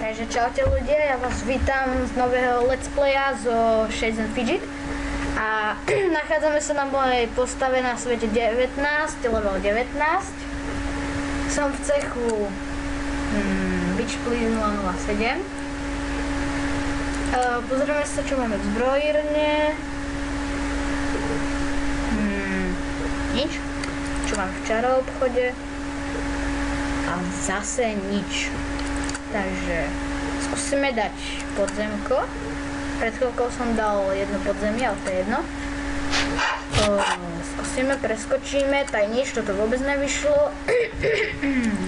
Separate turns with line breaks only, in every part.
Takže čaute ľudia, ja vás vítam z nového let's playa zo Shades and Fidget. A nachádzame sa na mojej postave na svete 19, level 19. Som v cechu Beach Please 007. Pozrieme sa, čo máme v zbrojírne. Nič. Čo mám v čaroobchode. A zase nič. Takže skúsime dať podzemko. Pred chvíľkou som dal jedno podzemie, ale to je jedno. Skúsime, preskočíme, tak nič, toto vôbec nevyšlo.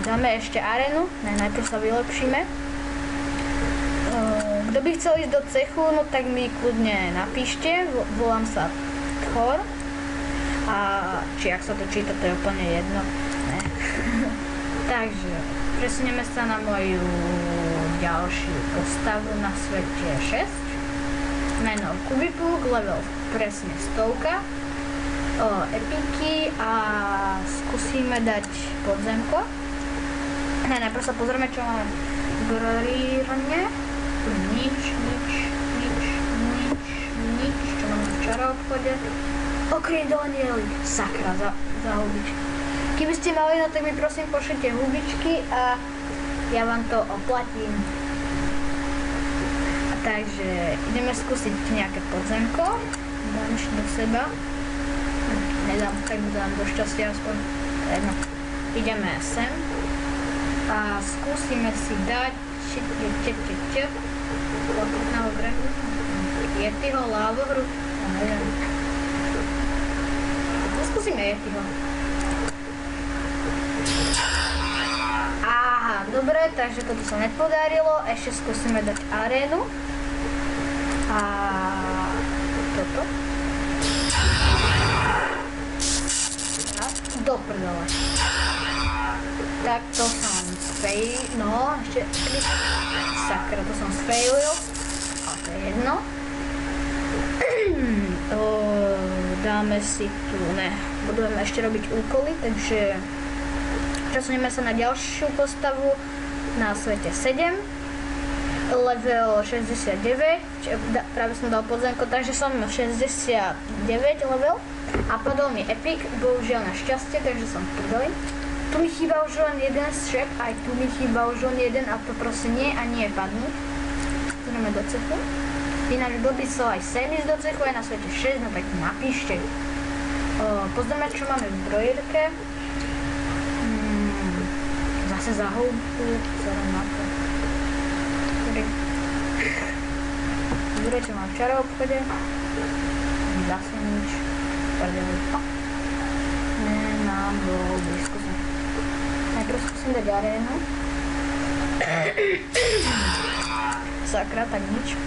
Dáme ešte arénu, najprv sa vylepšíme. Kto by chcel ísť do cechu, no tak mi kľudne napíšte, volám sa Thor. A či ak sa to číta, to je úplne jedno. Ne. Takže presunieme sa na moju ďalšiu postavu na svete 6. Meno Kubipuk, level presne 100. Epiky a skúsime dať podzemko. Najprv sa pozrieme, čo máme v zbrojírne. Nič, čo máme v čaroobchode. Okrem Donielik, sakra, za hubičky. Keby ste mali, no tak mi prosím pošlite hubičky a ja vám to oplatím. Takže ideme skúsiť nejaké podzemko. Dám ešte do seba. Nedám, tak dám do šťastia aspoň. Jedno. Ideme sem. A skúsime si dať okrutného brehu. Yetiho, lávohru. No neviem. Skúsime Yetiho. Aha, dobre, takže toto sa nepodarilo. Ešte skúsime dať arénu. A toto. A do prdele. Tak to som no, ešte sakra, to som sfailil. A to je jedno. Dáme si tu, budeme ešte robiť úkoly, takže presunieme sa na ďalšiu postavu na svete 7, level 69, práve som dal podzemko, takže som 69 level a padol mi Epic, bohužiaľ na šťastie, takže som prdeli. Tu mi chýba už len jeden šep, aj tu mi chýba už len jeden a to proste nie a nie padnú. Ideme do cechu. Ináč kto by chcel aj sem ísť do cechu, aj na svete 6, no tak napíšte. Pozrieme, čo máme v zbrojírke. Zase za hĺbku, celé na to. Zbroj, čo mám v čaroobchode. Zase nič. Nemám hĺbky, skúsim. Najprv skúsim dať arénu. Sakra, tak nič.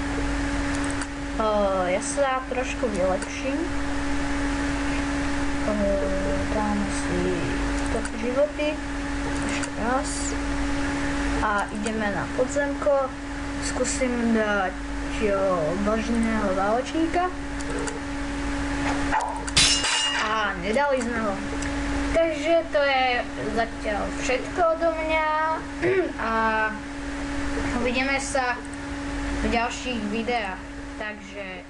Ja sa trošku vylepším. Dáme si životy. Ešte raz. A ideme na podzemko. Skúsim dať božného válečníka. A nedali sme ho. Takže to je zatiaľ všetko odo mňa. A uvidíme sa v ďalších videách. Takže